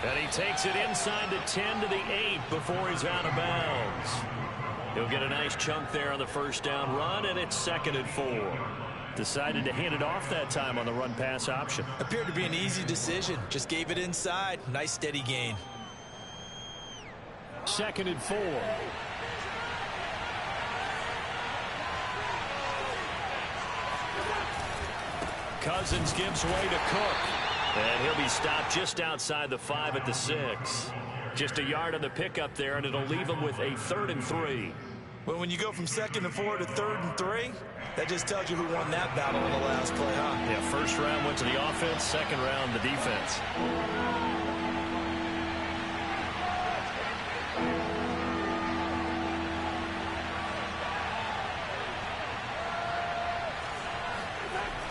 And he takes it inside the 10 to the 8 before he's out of bounds. He'll get a nice chunk there on the first down run, and it's 2nd and 4. Decided to hand it off that time on the run-pass option. Appeared to be an easy decision. Just gave it inside. Nice steady gain. 2nd and 4. Cousins gives way to Cook. And he'll be stopped just outside the 5 at the 6. Just a yard on the pickup there, and it'll leave him with a 3rd and 3. Well, when you go from 2nd and 4 to 3rd and 3, that just tells you who won that battle in the last play, huh? Yeah, first round went to the offense, second round the defense.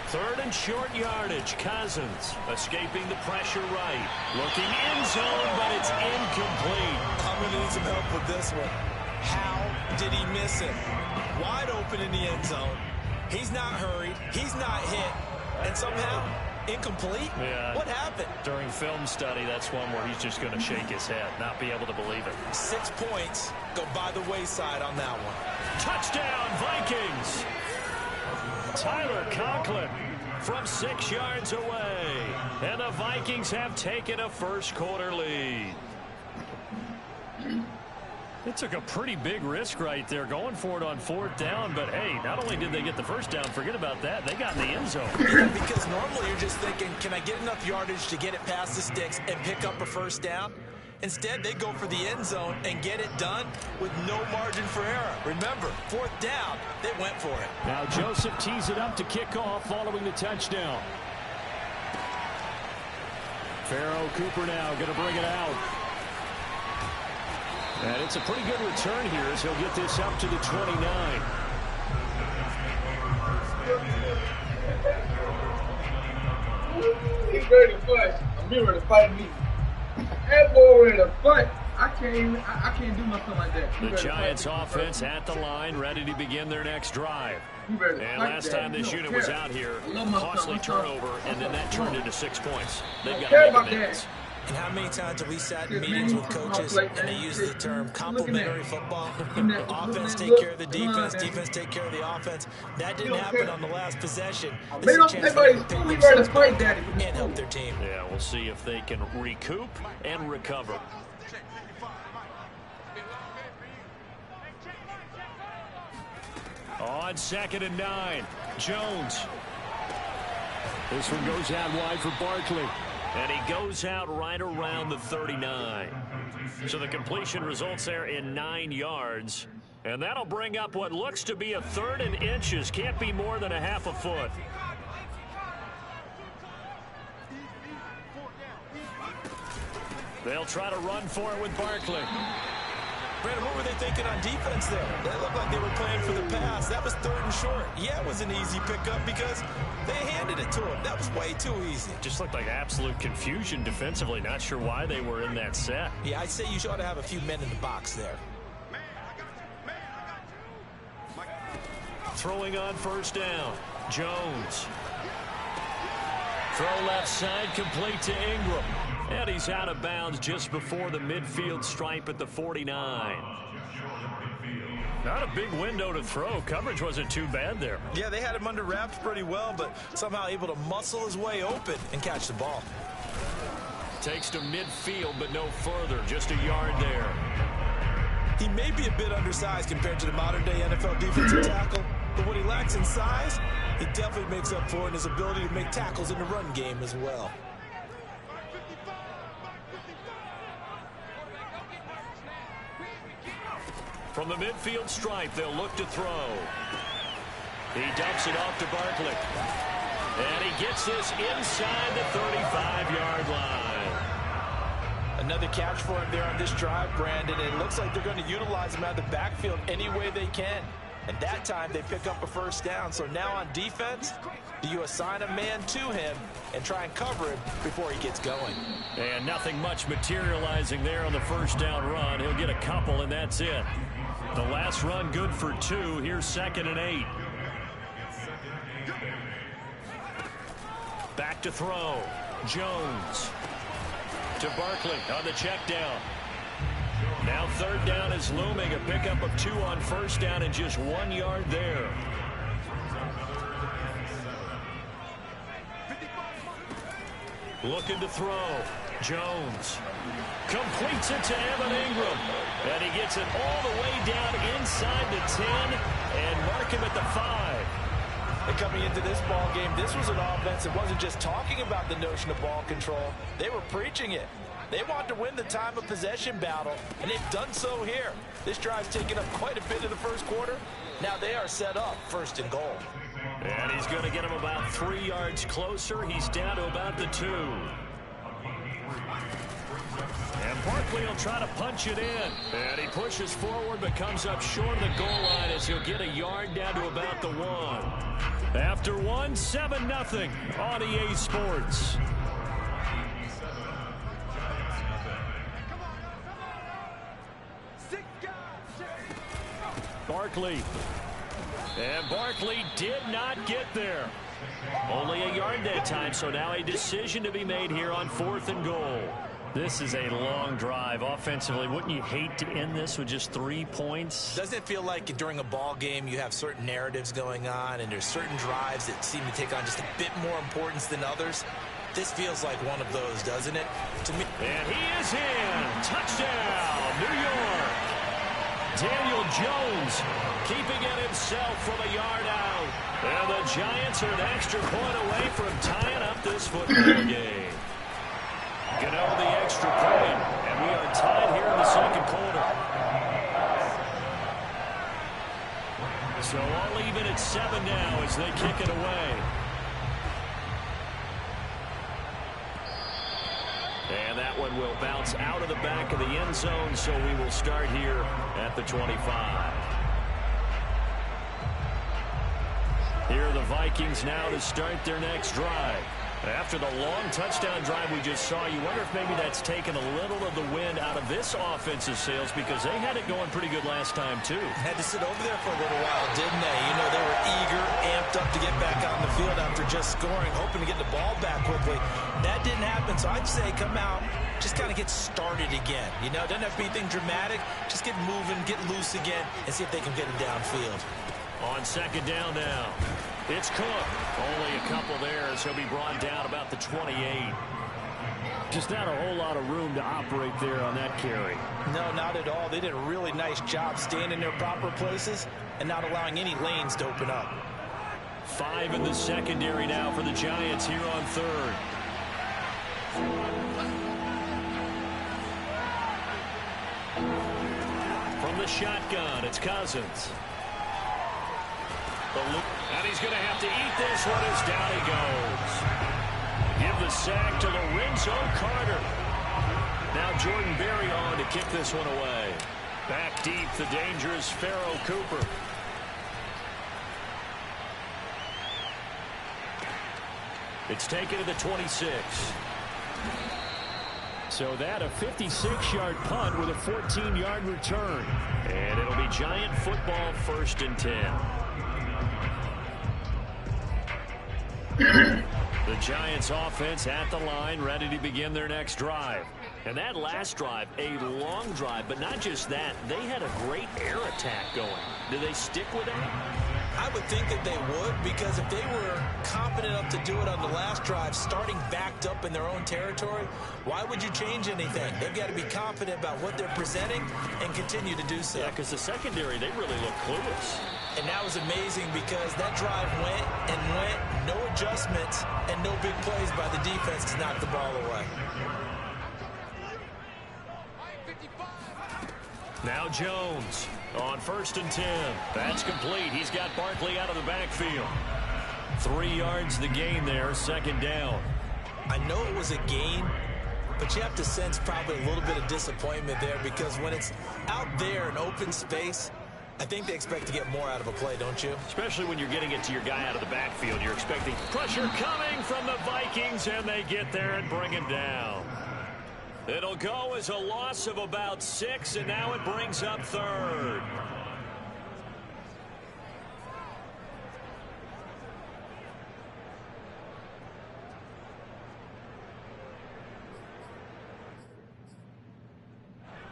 Third and short yardage. Cousins escaping the pressure right. Looking end zone, but it's incomplete. I'm going to need some help with this one. How did he miss it? Wide open in the end zone. He's not hurried. He's not hit. And somehow, incomplete? Yeah. What happened? During film study, that's one where he's just going to shake his head, not be able to believe it. 6 points go by the wayside on that one. Touchdown, Vikings! Tyler Conklin from 6 yards away. And the Vikings have taken a first-quarter lead. It took a pretty big risk right there going for it on 4th down. But, hey, not only did they get the first down, forget about that, they got in the end zone. Yeah, because normally you're just thinking, can I get enough yardage to get it past the sticks and pick up a first down? Instead, they go for the end zone and get it done with no margin for error. Remember, 4th down, they went for it. Now Joseph tees it up to kick off following the touchdown. Pharaoh Cooper now going to bring it out. And it's a pretty good return here as he'll get this up to the 29. He's ready to fight. I'm here to fight me. That boy ready to fight. I can't do nothing like that. The Giants offense at the line, ready to begin their next drive. And last time this unit was out here, costly turnover, and then that turned into 6 points. They've got to make amends. And how many times have we sat in meetings with coaches and they use the term complementary football? Offense take care of the defense, defense take care of the offense. That didn't happen on the last possession. This is a chance for them to pick themselves up and help their team. Yeah, we'll see if they can recoup and recover. On 2nd and 9, Jones. This one goes out wide for Barkley. And he goes out right around the 39. So the completion results there in 9 yards. And that'll bring up what looks to be a 3rd and inches. Can't be more than a half a foot. They'll try to run for it with Barkley. Brandon, what were they thinking on defense there? They looked like they were playing for the pass. That was 3rd and short. Yeah, it was an easy pickup because they handed it to him. That was way too easy. Just looked like absolute confusion defensively. Not sure why they were in that set. Yeah, I'd say you ought to have a few men in the box there. Throwing on 1st down. Jones. Throw left side, complete to Ingram. And he's out of bounds just before the midfield stripe at the 49. Not a big window to throw. Coverage wasn't too bad there. Yeah, they had him under wraps pretty well, but somehow able to muscle his way open and catch the ball. Takes to midfield, but no further. Just a yard there. He may be a bit undersized compared to the modern-day NFL defensive tackle, but what he lacks in size, he definitely makes up for in his ability to make tackles in the run game as well. From the midfield stripe, they'll look to throw. He dumps it off to Barkley. And he gets this inside the 35-yard line. Another catch for him there on this drive, Brandon. It looks like they're going to utilize him out of the backfield any way they can. And that time they pick up a 1st down. So now on defense, do you assign a man to him and try and cover him before he gets going? And nothing much materializing there on the 1st down run. He'll get a couple, and that's it. The last run good for 2. Here's 2nd and 8. Back to throw. Jones. to Barkley on the check down. Now third down is looming. A pickup of 2 on first down and just 1 yard there. Looking to throw. Jones completes it to Evan Ingram. And he gets it all the way down inside the 10 and mark him at the 5. And coming into this ball game, this was an offense that wasn't just talking about the notion of ball control. They were preaching it. They want to win the time of possession battle, and they've done so here. This drive's taken up quite a bit in the first quarter. Now they are set up 1st and goal. And he's going to get him about 3 yards closer. He's down to about the 2. And Barkley will try to punch it in. And he pushes forward but comes up short of the goal line as he'll get a yard down to about the 1. After 1, 7-0 on EA Sports. Barkley. And Barkley did not get there. Only a yard that time, so now a decision to be made here on 4th and goal. This is a long drive offensively. Wouldn't you hate to end this with just 3 points? Doesn't it feel like during a ball game you have certain narratives going on and there's certain drives that seem to take on just a bit more importance than others? This feels like one of those, doesn't it? To me. And he is in. Touchdown, New York. Daniel Jones keeping it himself from a yard out. And the Giants are an extra point away from tying up this football game. Gano the extra point, and we are tied here in the second quarter. So all even at 7 now as they kick it away. And that one will bounce out of the back of the end zone, so we will start here at the 25. Here are the Vikings now to start their next drive. After the long touchdown drive we just saw, you wonder if maybe that's taken a little of the wind out of this offensive sails because they had it going pretty good last time, too. Had to sit over there for a little while, didn't they? You know, they were eager, amped up to get back on the field after just scoring, hoping to get the ball back quickly. That didn't happen, so I'd say come out, just kind of get started again. You know, it doesn't have to be anything dramatic. Just get moving, get loose again, and see if they can get it downfield. On second down now, it's Cook. Only a couple there as he'll be brought down about the 28. Just not a whole lot of room to operate there on that carry. No, not at all. They did a really nice job staying in their proper places and not allowing any lanes to open up. 5 in the secondary now for the Giants here on 3rd. From the shotgun, it's Cousins. And he's going to have to eat this one as down he goes. Give the sack to Lorenzo Carter. Now Jordan Berry on to kick this one away. Back deep, the dangerous Pharaoh Cooper. It's taken to the 26. So that a 56-yard punt with a 14-yard return. And it'll be Giant football 1st and 10. The Giants offense at the line, ready to begin their next drive. And that last drive, a long drive, but not just that. They had a great air attack going. Do they stick with that? I would think that they would, because if they were confident enough to do it on the last drive, starting backed up in their own territory, why would you change anything? They've got to be confident about what they're presenting and continue to do so. Yeah, because the secondary, they really look clueless. And that was amazing because that drive went and went, no adjustments, and no big plays by the defense to knock the ball away. Now Jones on 1st and 10. That's complete. He's got Barkley out of the backfield. 3 yards the gain there, 2nd down. I know it was a gain, but you have to sense probably a little bit of disappointment there because when it's out there in open space, I think they expect to get more out of a play, don't you? Especially when you're getting it to your guy out of the backfield. You're expecting pressure coming from the Vikings, and they get there and bring him down. It'll go as a loss of about 6, and now it brings up 3rd.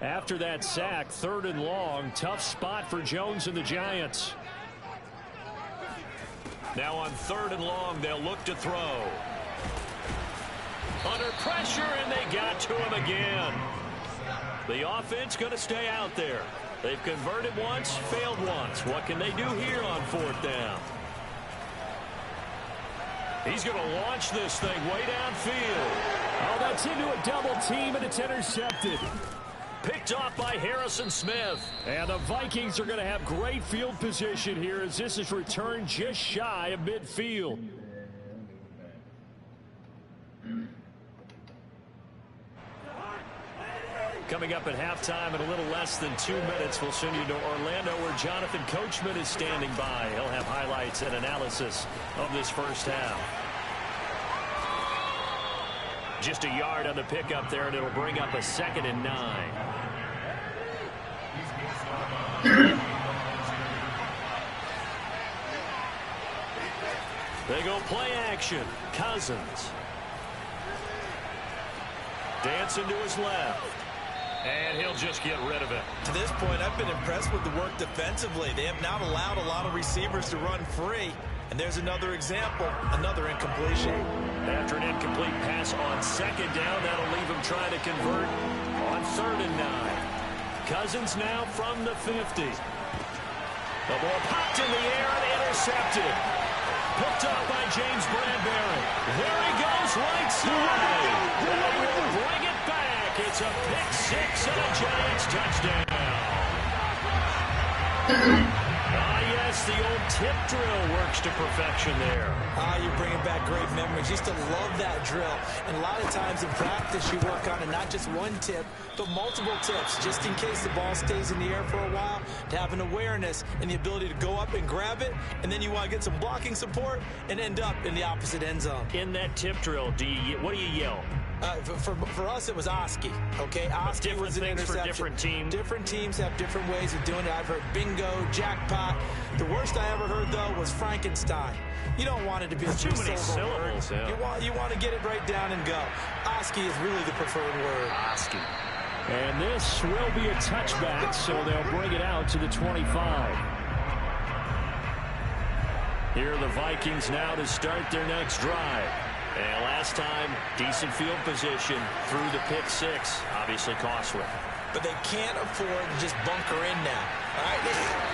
After that sack, 3rd and long. Tough spot for Jones and the Giants. Now on 3rd and long, they'll look to throw. Under pressure, and they got to him again. The offense going to stay out there. They've converted once, failed once. What can they do here on 4th down? He's going to launch this thing way downfield. Oh, that's into a double team, and it's intercepted. Picked off by Harrison Smith. And the Vikings are going to have great field position here as this is returned just shy of midfield. Coming up at halftime in a little less than 2 minutes, we'll send you to Orlando where Jonathan Coachman is standing by. He'll have highlights and analysis of this first half. Just a yard on the pickup there, and it'll bring up a 2nd and 9. They go play action. Cousins. Dancing to his left. And he'll just get rid of it. To this point, I've been impressed with the work defensively. They have not allowed a lot of receivers to run free. And there's another example, another incompletion. After an incomplete pass on 2nd down, that'll leave him trying to convert on 3rd and 9. Cousins now from the 50. The ball popped in the air and intercepted. Picked up by James Bradbury. There he goes, right side. They will bring it back. It's a pick 6 and a Giants touchdown. Yes, the old tip drill works to perfection there. You're bringing back great memories. Used to love that drill. And a lot of times in practice, you work on it, not just one tip, but multiple tips, just in case the ball stays in the air for a while, to have an awareness and the ability to go up and grab it, and then you want to get some blocking support and end up in the opposite end zone. In that tip drill, what do you yell? For us, it was Oski. Okay, Oski was an interception. For different teams. Different teams have different ways of doing it. I've heard bingo, jackpot. The worst I ever heard, though, was Frankenstein. You don't want it to be a too many syllables. Yeah. You want to get it right down and go. Oski is really the preferred word. Oski. And this will be a touchback, so they'll bring it out to the 25. Here are the Vikings now to start their next drive. And last time, decent field position through the pick 6, obviously costly. But they can't afford to just bunker in now. All right,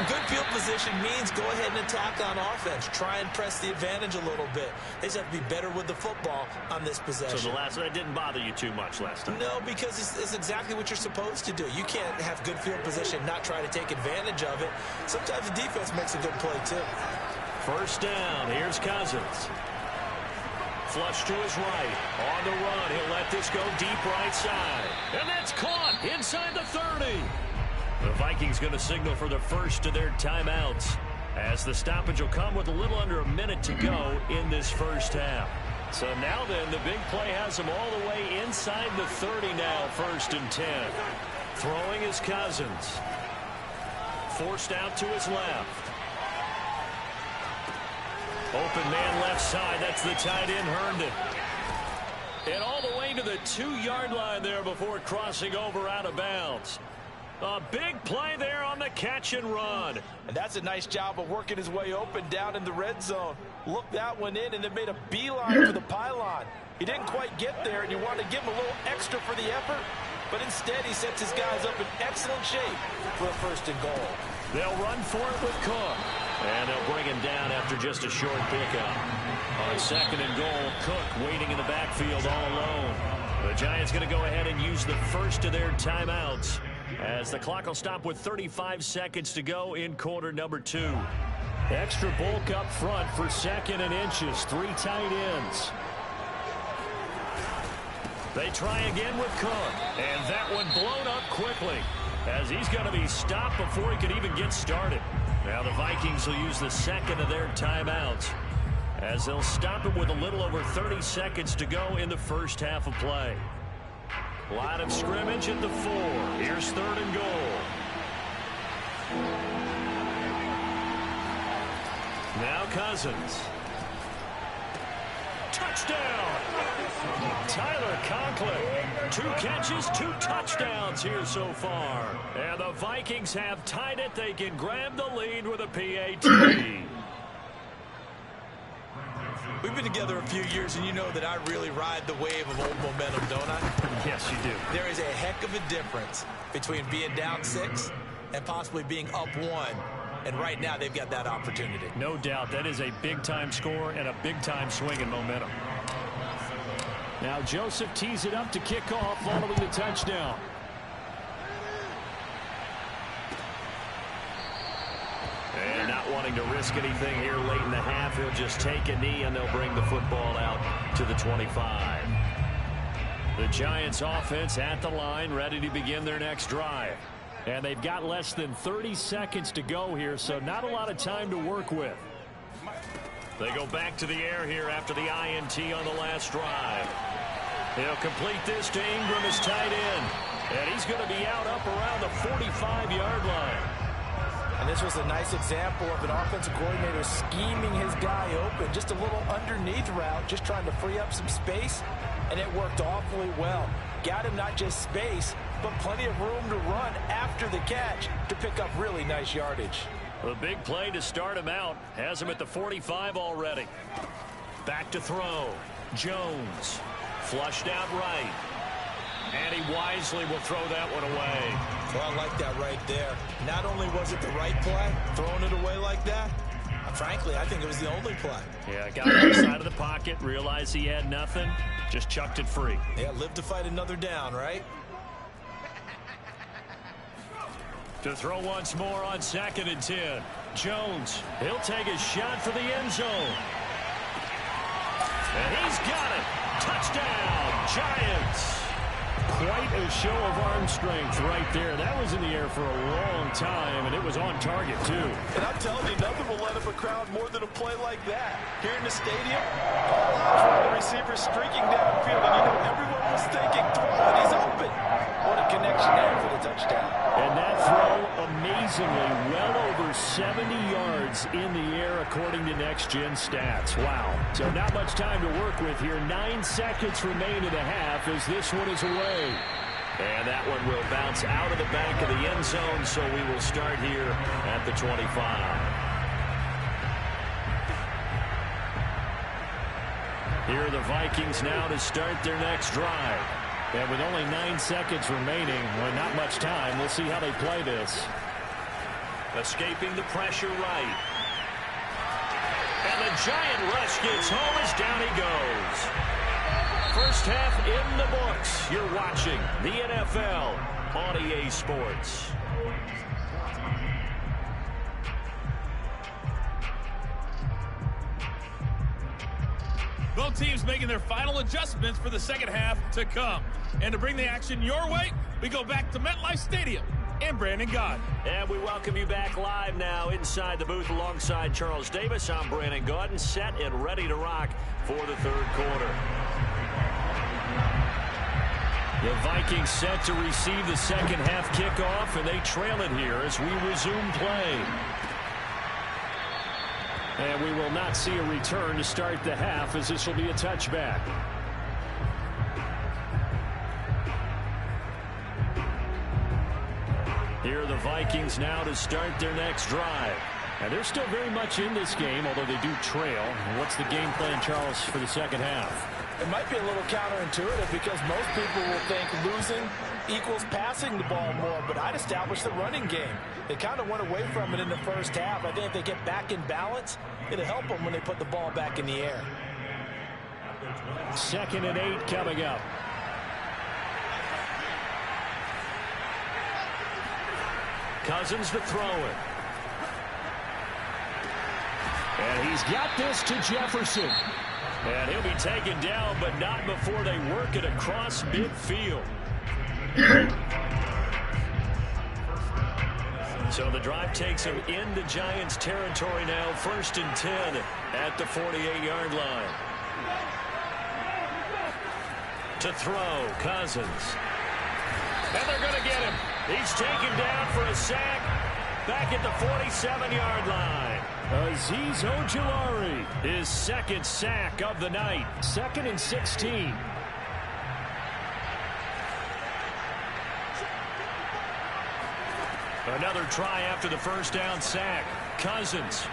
good field position means go ahead and attack on offense. Try and press the advantage a little bit. They just have to be better with the football on this possession. So that didn't bother you too much last time? No, because it's exactly what you're supposed to do. You can't have good field position, not try to take advantage of it. Sometimes the defense makes a good play, too. First down, here's Cousins. Flush to his right. On the run. He'll let this go deep right side. And that's caught inside the 30. The Vikings going to signal for the first of their timeouts, as the stoppage will come with a little under a minute to go in this first half. So now then, the big play has them all the way inside the 30 now, 1st and 10. Throwing is Cousins. Forced out to his left. Open man left side. That's the tight end, Herndon. And all the way to the 2-yard line there before crossing over out of bounds. A big play there on the catch and run. And that's a nice job of working his way open down in the red zone. Looked that one in and then made a beeline for the pylon. He didn't quite get there, and you want to give him a little extra for the effort. But instead, he sets his guys up in excellent shape for a 1st and goal. They'll run for it with Cook. And they'll bring him down after just a short pickup. On 2nd and goal, Cook waiting in the backfield all alone. The Giants going to go ahead and use the first of their timeouts, as the clock will stop with 35 seconds to go in quarter number 2. Extra bulk up front for 2nd and inches. 3 tight ends. They try again with Cook. And that one blown up quickly, as he's going to be stopped before he can even get started. Now the Vikings will use the 2nd of their timeouts, as they'll stop him with a little over 30 seconds to go in the first half of play. Line of scrimmage at the 4. Here's 3rd and goal. Now Cousins. Touchdown! Tyler Conklin, 2 catches, 2 touchdowns here so far. And the Vikings have tied it. They can grab the lead with a PAT. We've been together a few years, and you know that I really ride the wave of old momentum, don't I? Yes, you do. There is a heck of a difference between being down 6 and possibly being up 1. And right now, they've got that opportunity. No doubt. That is a big-time score and a big-time swing in momentum. Now Joseph tees it up to kick off following the touchdown. And not wanting to risk anything here late in the half, he'll just take a knee and they'll bring the football out to the 25. The Giants offense at the line, ready to begin their next drive. And they've got less than 30 seconds to go here, so not a lot of time to work with. They go back to the air here after the INT on the last drive. He'll complete this to Ingram as tight end. And he's going to be out up around the 45-yard line. And this was a nice example of an offensive coordinator scheming his guy open. Just a little underneath route, just trying to free up some space. And it worked awfully well. Got him not just space, but plenty of room to run after the catch to pick up really nice yardage. A big play to start him out. Has him at the 45 already. Back to throw. Jones. Flushed out right. And he wisely will throw that one away. Well, I like that right there. Not only was it the right play, throwing it away like that, frankly, I think it was the only play. Yeah, got on the side of the pocket, realized he had nothing, just chucked it free. Yeah, live to fight another down, right? To throw once more on 2nd and 10. Jones, he'll take a shot for the end zone. And he's got it. Touchdown, Giants. Quite a show of arm strength right there. That was in the air for a long time, and it was on target, too. And I'm telling you, nothing will let up a crowd more than a play like that. Here in the stadium, all eyes were on the receiver streaking downfield, and you know everyone was thinking, throw it, he's open. What a connection there for the touchdown. And that throw, amazingly, well over 70 yards in the air, according to Next Gen Stats. Wow. So not much time to work with here. 9 seconds remain in the half as this one is away. And that one will bounce out of the back of the end zone, so we will start here at the 25. Here are the Vikings now to start their next drive. And with only 9 seconds remaining, well, not much time, we'll see how they play this. Escaping the pressure right. And the giant rush gets home as down he goes. First half in the books. You're watching the NFL on EA Sports. Both teams making their final adjustments for the second half to come. And to bring the action your way, we go back to MetLife Stadium and Brandon Gaudin. And we welcome you back live now inside the booth alongside Charles Davis. I'm Brandon Gaudin, set and ready to rock for the third quarter. The Vikings set to receive the second half kickoff, and they trail it here as we resume play. And we will not see a return to start the half, as this will be a touchback. Here are the Vikings now to start their next drive. And they're still very much in this game, although they do trail. What's the game plan, Charles, for the second half? It might be a little counterintuitive because most people will think losing equals passing the ball more, but I'd establish the running game. They kind of went away from it in the first half. I think if they get back in balance, it'll help them when they put the ball back in the air. 2nd and 8 coming up. Cousins to throw it. And he's got this to Jefferson. And he'll be taken down, but not before they work it across midfield. So the drive takes him into Giants territory now. 1st and 10 at the 48-yard line. To throw, Cousins. And they're going to get him. He's taken down for a sack back at the 47-yard line. Azeez Ojulari, his second sack of the night. 2nd and 16. Another try after the first down sack. Cousins.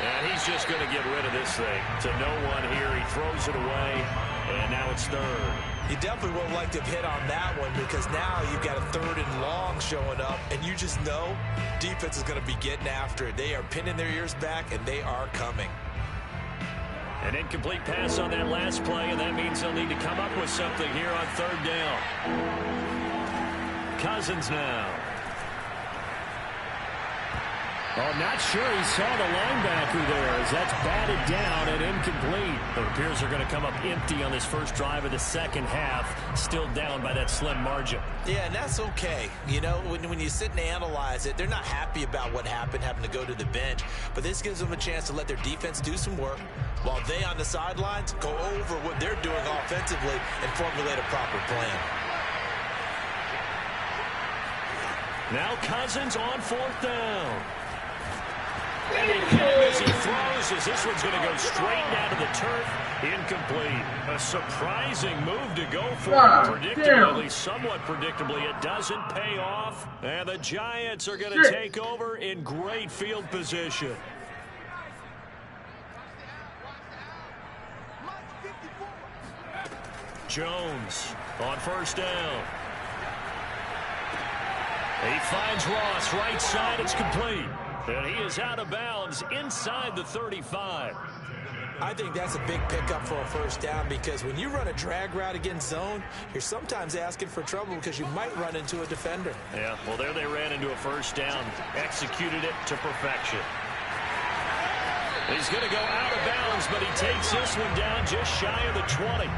And he's just going to get rid of this thing to no one here. He throws it away, and now it's third. You definitely would have liked to have hit on that one because now you've got a 3rd and long showing up, and you just know defense is going to be getting after it. They are pinning their ears back, and they are coming. An incomplete pass on that last play, and that means they'll need to come up with something here on 3rd down. Cousins now. Oh, not sure he saw the linebacker there as that's batted down and incomplete. It appears they're going to come up empty on this first drive of the second half, still down by that slim margin. Yeah, and that's okay. You know, when you sit and analyze it, they're not happy about what happened, having to go to the bench. But this gives them a chance to let their defense do some work while they on the sidelines go over what they're doing offensively and formulate a proper plan. Now Cousins on 4th down. And as he throws, as this one's going to go straight down to the turf, incomplete. A surprising move to go for predictably, somewhat predictably. It doesn't pay off, and the Giants are going to take over in great field position. Jones on 1st down. He finds Ross right side. It's complete. And he is out of bounds inside the 35. I think that's a big pickup for a 1st down because when you run a drag route against zone, you're sometimes asking for trouble because you might run into a defender. Yeah, well, there they ran into a 1st down. Executed it to perfection. He's going to go out of bounds, but he takes this one down just shy of the 20.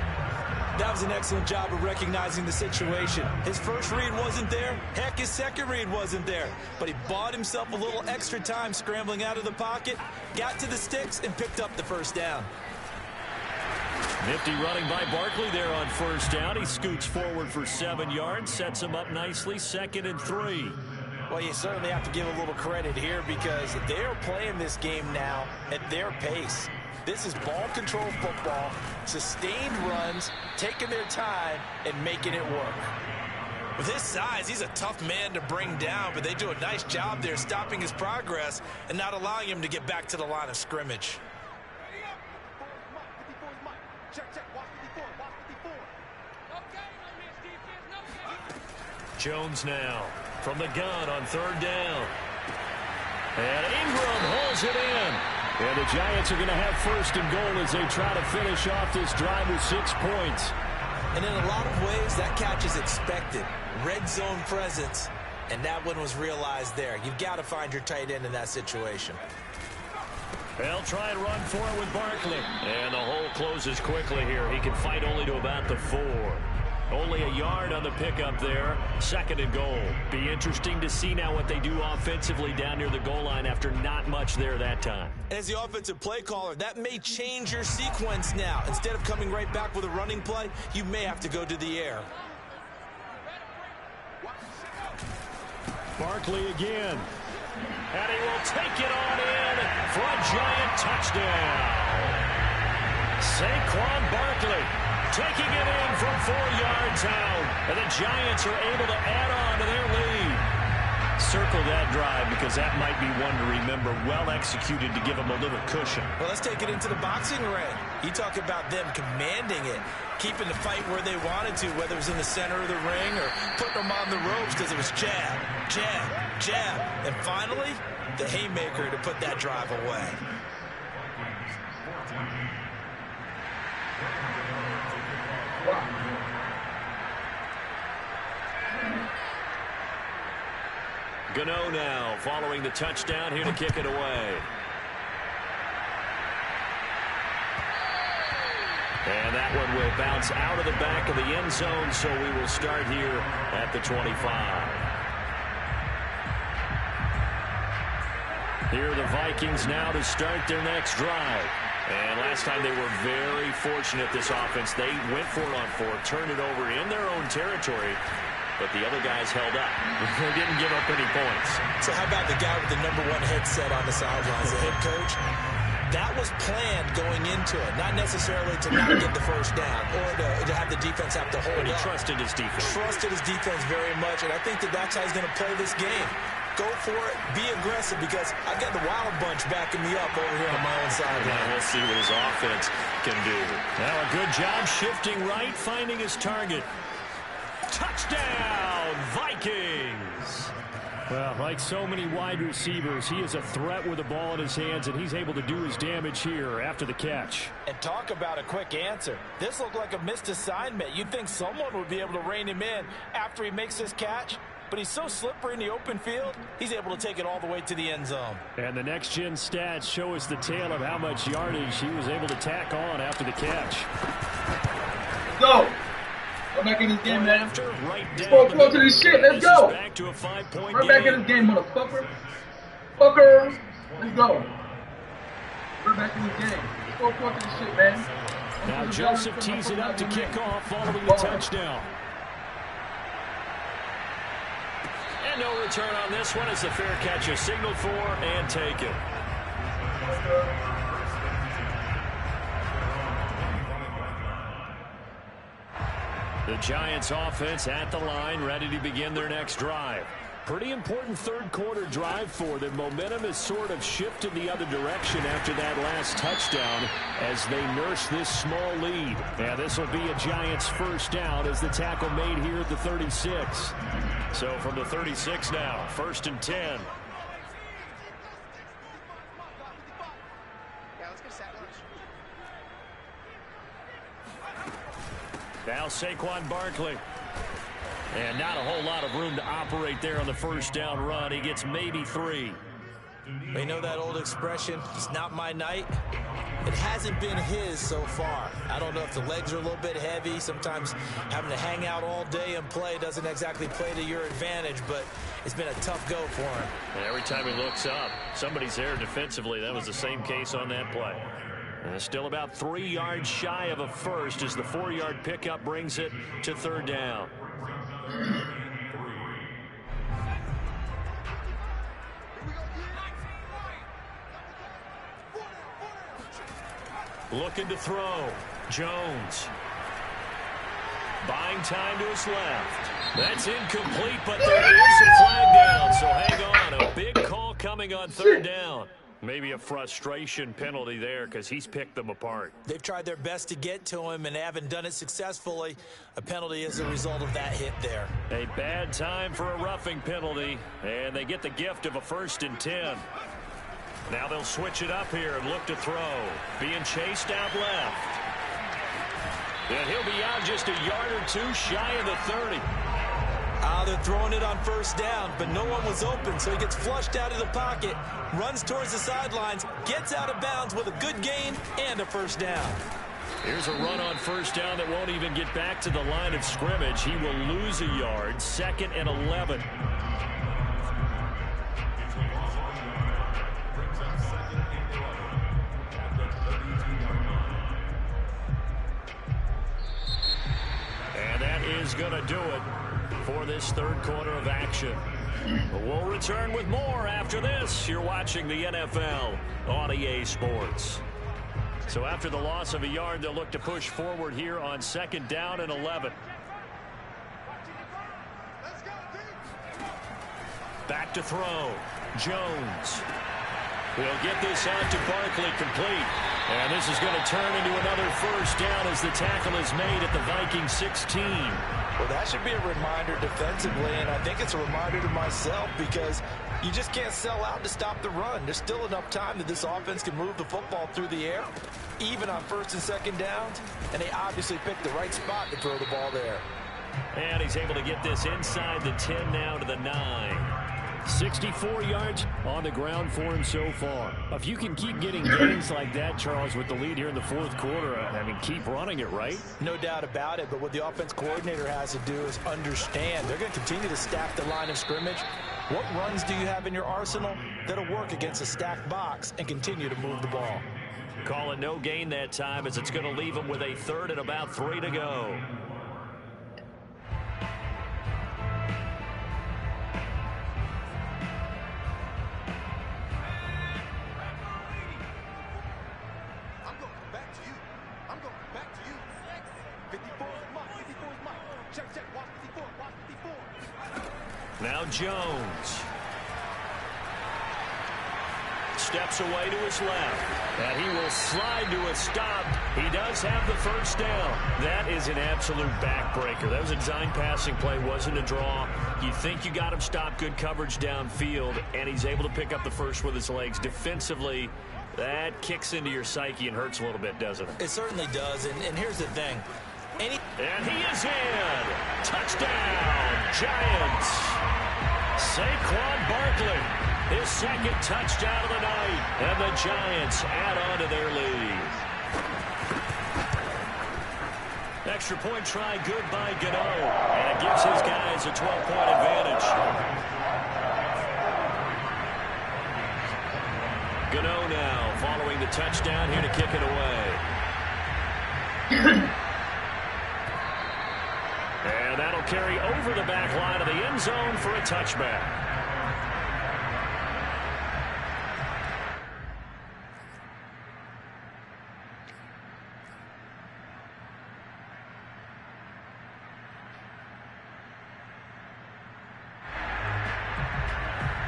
That was an excellent job of recognizing the situation. His first read wasn't there. Heck, his second read wasn't there. But he bought himself a little extra time scrambling out of the pocket, got to the sticks, and picked up the 1st down. Nifty running by Barkley there on 1st down. He scoots forward for 7 yards, sets him up nicely, 2nd and 3. Well, you certainly have to give a little credit here because they are playing this game now at their pace. This is ball control football, sustained runs, taking their time, and making it work. With his size, he's a tough man to bring down, but they do a nice job there stopping his progress and not allowing him to get back to the line of scrimmage. Jones now from the gun on 3rd down. And Ingram holds it in. And the Giants are going to have 1st and goal as they try to finish off this drive with 6 points. And in a lot of ways, that catch is expected. Red zone presence, and that one was realized there. You've got to find your tight end in that situation. They'll try and run for it with Barkley. And the hole closes quickly here. He can fight only to about the 4. Only a yard on the pickup there. 2nd and goal. Be interesting to see now what they do offensively down near the goal line after not much there that time. As the offensive play caller, that may change your sequence now. Instead of coming right back with a running play, you may have to go to the air. Barkley again. And he will take it on in for a Giant touchdown. Saquon Barkley taking it in from 4 yards out. And the Giants are able to add on to their lead. Circle that drive because that might be one to remember. Well executed to give them a little cushion. Well, let's take it into the boxing ring. You talk about them commanding it, keeping the fight where they wanted to, whether it was in the center of the ring or putting them on the ropes because it was jab, jab, jab. And finally, the haymaker to put that drive away. Gano now following the touchdown here to kick it away. And that one will bounce out of the back of the end zone, so we will start here at the 25. Here are the Vikings now to start their next drive. And last time they were very fortunate, this offense. They went for it on 4, turned it over in their own territory, but the other guys held up. They didn't give up any points. So how about the guy with the #1 headset on the sidelines, the head coach? That was planned going into it, not necessarily to not get the first down or to have the defense have to hold But he up. trusted his defense. Trusted his defense very much, and I think that's how he's going to play this game. Go for it, be aggressive, because I've got the Wild Bunch backing me up over here on my own side. Now we'll see what his offense can do. Now a good job shifting right, finding his target. Touchdown, Vikings! Well, like so many wide receivers, he is a threat with the ball in his hands, and he's able to do his damage here after the catch. And talk about a quick answer. This looked like a missed assignment. You'd think someone would be able to rein him in after he makes this catch, but he's so slippery in the open field, he's able to take it all the way to the end zone. And the next-gen stats show us the tale of how much yardage he was able to tack on after the catch. Go! Go back in this game, man. Right Let's go to this shit. Let's go. Back to a 5-point Right back in this game, motherfucker. Fucker. Let's go. We're back in this game. Let's go to this shit, man. Now Joseph tees it up to kick off following the touchdown. And no return on this one as the fair catch is signaled for and taken. The Giants offense at the line, ready to begin their next drive. Pretty important third quarter drive for them. Momentum has sort of shifted the other direction after that last touchdown as they nurse this small lead. And this will be a Giants first down as the tackle made here at the 36. So from the 36 now, 1st and 10. Now Saquon Barkley. And not a whole lot of room to operate there on the first down run. He gets maybe 3. You know that old expression, it's not my night? It hasn't been his so far. I don't know if the legs are a little bit heavy. Sometimes having to hang out all day and play doesn't exactly play to your advantage, but it's been a tough go for him. And every time he looks up, somebody's there defensively. That was the same case on that play. And still about 3 yards shy of a first as the 4-yard pickup brings it to 3rd down. Looking to throw. Jones. Buying time to his left. That's incomplete, but there is a flag down. So hang on. A big call coming on 3rd down. Maybe a frustration penalty there because he's picked them apart. They've tried their best to get to him and haven't done it successfully. A penalty is a result of that hit there. A bad time for a roughing penalty, and they get the gift of a 1st and 10. Now they'll switch it up here and look to throw. Being chased out left. And he'll be out just a yard or 2 shy of the 30. They're throwing it on 1st down, but no one was open, so he gets flushed out of the pocket, runs towards the sidelines, gets out of bounds with a good gain and a 1st down. Here's a run on 1st down that won't even get back to the line of scrimmage. He will lose a yard, 2nd and 11. And that is going to do it for this 3rd quarter of action. We'll return with more after this. You're watching the NFL on EA Sports. So after the loss of a yard, they'll look to push forward here on 2nd down and 11. Back to throw. Jones. He'll get this out to Barkley complete. And this is going to turn into another 1st down as the tackle is made at the Vikings 16. Well, that should be a reminder defensively, and I think it's a reminder to myself because you just can't sell out to stop the run. There's still enough time that this offense can move the football through the air, even on 1st and 2nd downs, and they obviously picked the right spot to throw the ball there. And he's able to get this inside the 10 now to the 9. 64 yards on the ground for him so far. If you can keep getting gains like that, Charles, with the lead here in the 4th quarter, I mean, keep running it, right? No doubt about it, but what the offense coordinator has to do is understand they're going to continue to stack the line of scrimmage. What runs do you have in your arsenal that'll work against a stacked box and continue to move the ball? Call it no gain that time as it's going to leave him with a 3rd and about 3 to go. Now Jones. Steps away to his left. And he will slide to a stop. He does have the first down. That is an absolute backbreaker. That was a design passing play. Wasn't a draw. You think you got him stopped. Good coverage downfield. And he's able to pick up the first with his legs. Defensively, that kicks into your psyche and hurts a little bit, doesn't it? It certainly does. And here's the thing. And he is in. Touchdown, Giants. Saquon Barkley, his second touchdown of the night. And the Giants add on to their lead. Extra point try good by Gano. And it gives his guys a 12-point advantage. Gano now following the touchdown here to kick it away. And that'll carry over the back line of the end zone for a touchback.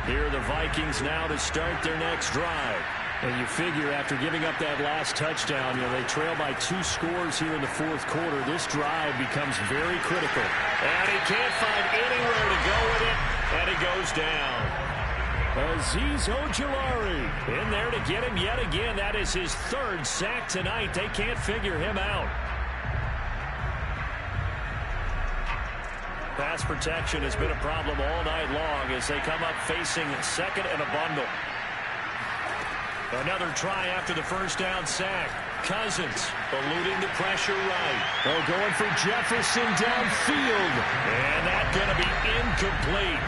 Here are the Vikings now to start their next drive. And you figure after giving up that last touchdown, they trail by 2 scores here in the fourth quarter. This drive becomes very critical. And he can't find anywhere to go with it, and he goes down. Azeez Ojulari in there to get him yet again. That is his 3rd sack tonight. They can't figure him out. Pass protection has been a problem all night long as they come up facing second and a bundle. Another try after the first down sack. Cousins eluding the pressure right. Oh, going for Jefferson downfield. And that's going to be incomplete.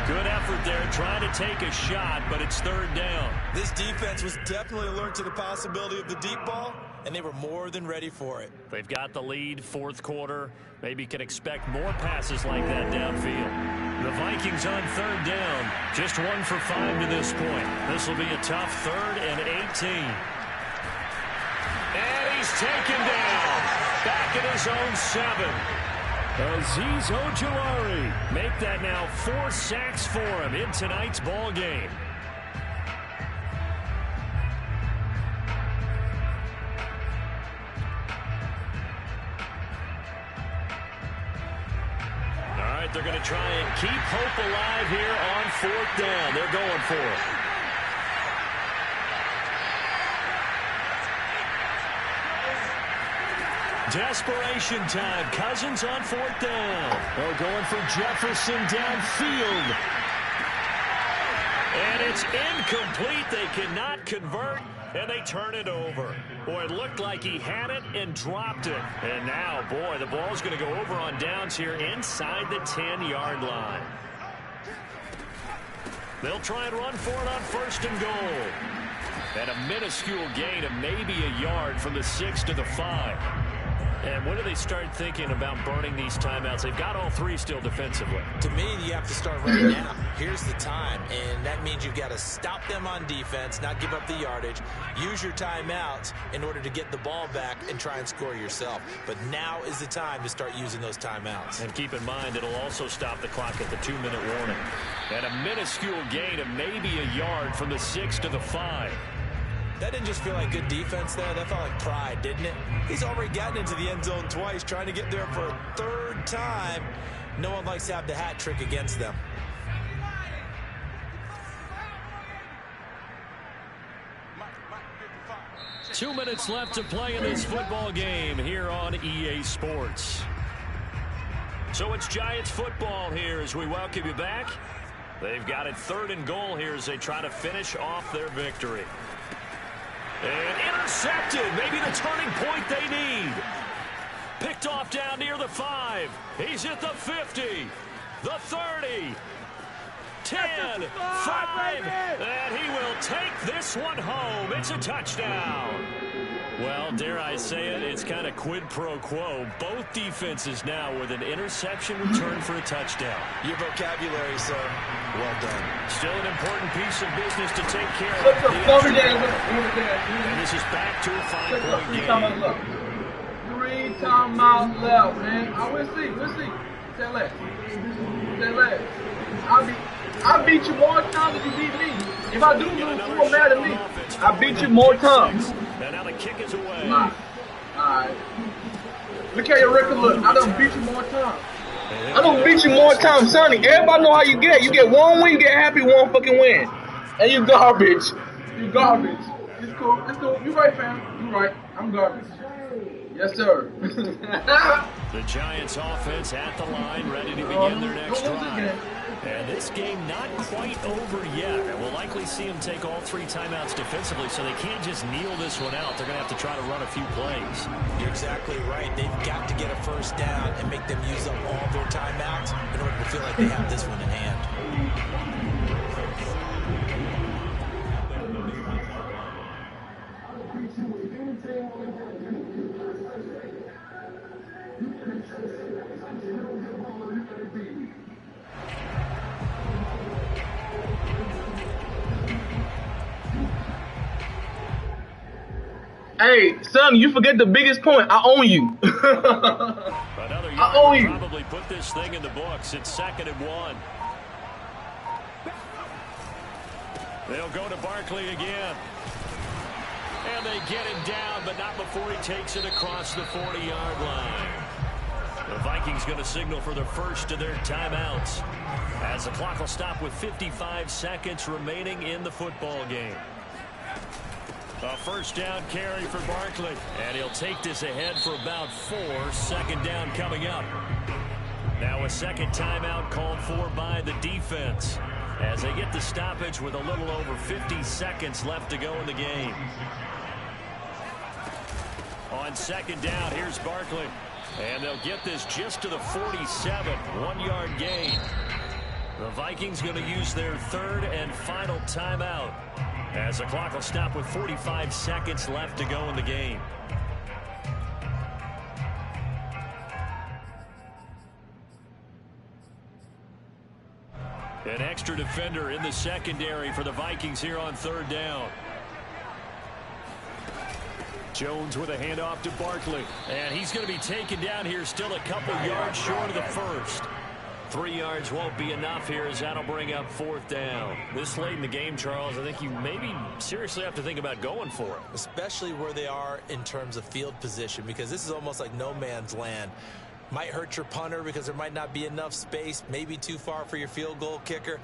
Good effort there trying to take a shot, but it's 3rd down. This defense was definitely alert to the possibility of the deep ball, and they were more than ready for it. They've got the lead, fourth quarter. Maybe can expect more passes like that downfield. The Vikings on 3rd down. Just 1 for 5 to this point. This will be a tough 3rd and 18. And he's taken down. Back at his own 7. Azeez Ojulari make that now 4 sacks for him in tonight's ball game. All right, they're going to try and keep hope alive here on 4th down. They're going for it. Desperation time. Cousins on 4th down. Oh, going for Jefferson downfield. And it's incomplete. They cannot convert, and they turn it over. Boy, it looked like he had it and dropped it. And now, boy, the ball's going to go over on downs here inside the 10-yard line. They'll try and run for it on 1st and goal. And a minuscule gain of maybe a yard from the 6 to the 5. And when do they start thinking about burning these timeouts? They've got all 3 still defensively. To me, you have to start right now. Here's the time, and that means you've got to stop them on defense, not give up the yardage. Use your timeouts in order to get the ball back and try and score yourself. But now is the time to start using those timeouts. And keep in mind, it'll also stop the clock at the 2-minute warning. And a minuscule gain of maybe a yard from the 6 to the 5. That didn't just feel like good defense there. That felt like pride, didn't it? He's already gotten into the end zone twice, trying to get there for a 3rd time. No one likes to have the hat trick against them. Two minutes left to play in this football game here on EA Sports. So it's Giants football here as we welcome you back. They've got it 3rd and goal here as they try to finish off their victory. And intercepted. Maybe the turning point they need. Picked off down near the 5. He's at the 50. The 30. 10. 5. And he will take this one home. It's a touchdown. Well, dare I say it, it's kind of quid pro quo. Both defenses now with an interception return for a touchdown. Your vocabulary, sir. Well done. Still an important piece of business to take care of. And this is back to a 5-point game. 3 timeouts left, man. We'll see. Say less. I beat you more times than you beat me. If I do lose, you are mad at me. I beat you more times. And now the kick is away. All right. Look how your record look. I done beat you more times. I don't beat you more times, Sonny. Everybody know how you get. You get one win, you get happy, one fucking win. And you garbage. You garbage. It's cool. You right, fam. You right. I'm garbage. Yes, sir. The Giants offense at the line, ready to begin their next drive. And this game not quite over yet. And we'll likely see them take all 3 timeouts defensively, so they can't just kneel this one out. They're going to have to try to run a few plays. You're exactly right. They've got to get a first down and make them use up all their timeouts in order to feel like they have this one in hand. Hey, son, you forget the biggest point. I own you. I own you. Probably put this thing in the books. It's 2nd and 1. They'll go to Barkley again. And they get him down, but not before he takes it across the 40-yard line. The Vikings going to signal for the first of their timeouts, as the clock will stop with 55 seconds remaining in the football game. A first down carry for Barkley, and he'll take this ahead for about 4. 2nd down coming up. Now a second timeout called for by the defense, as they get the stoppage with a little over 50 seconds left to go in the game. On 2nd down, here's Barkley, and they'll get this just to the 47. 1-yard gain. The Vikings going to use their 3rd and final timeout, as the clock will stop with 45 seconds left to go in the game. An extra defender in the secondary for the Vikings here on 3rd down. Jones with a handoff to Barkley, and he's going to be taken down here, still a couple yards short of the first. 3 yards won't be enough here, as that'll bring up 4th down. This late in the game, Charles, I think you maybe seriously have to think about going for it. Especially where they are in terms of field position, because this is almost like no man's land. Might hurt your punter because there might not be enough space, maybe too far for your field goal kicker.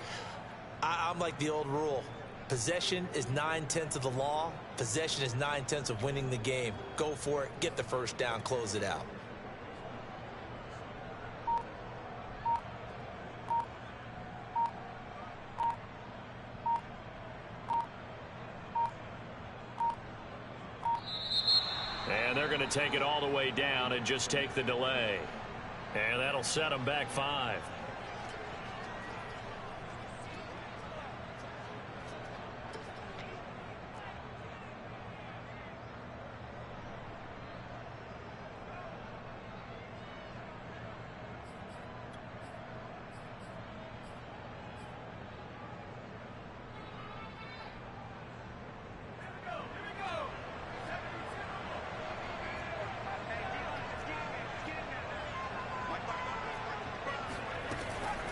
I'm like the old rule. Possession is 9/10 of the law. Possession is 9/10 of winning the game. Go for it, get the first down, close it out. And they're going to take it all the way down and just take the delay. And that'll set them back 5.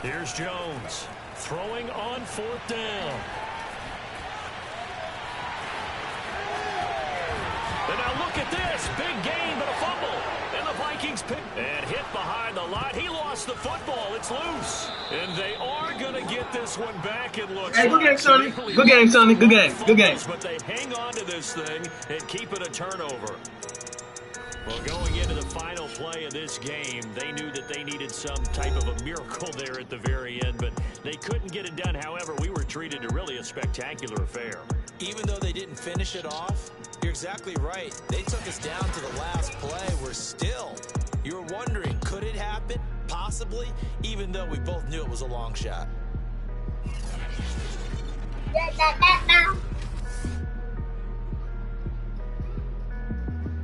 Here's Jones throwing on 4th down. And now look at this. Big gain, but a fumble. And the Vikings pick and hit behind the line. He lost the football. It's loose. And they are going to get this one back, it looks like. Hey, good game, Sonny. Good game, Sonny. Good game. Good game. But they hang on to this thing and keep it a turnover. Well, going into the final play of this game, they knew that they needed some type of a miracle there at the very end, but they couldn't get it done. However, we were treated to really a spectacular affair. Even though they didn't finish it off, you're exactly right. They took us down to the last play. We're still, you're wondering, could it happen? Possibly, even though we both knew it was a long shot.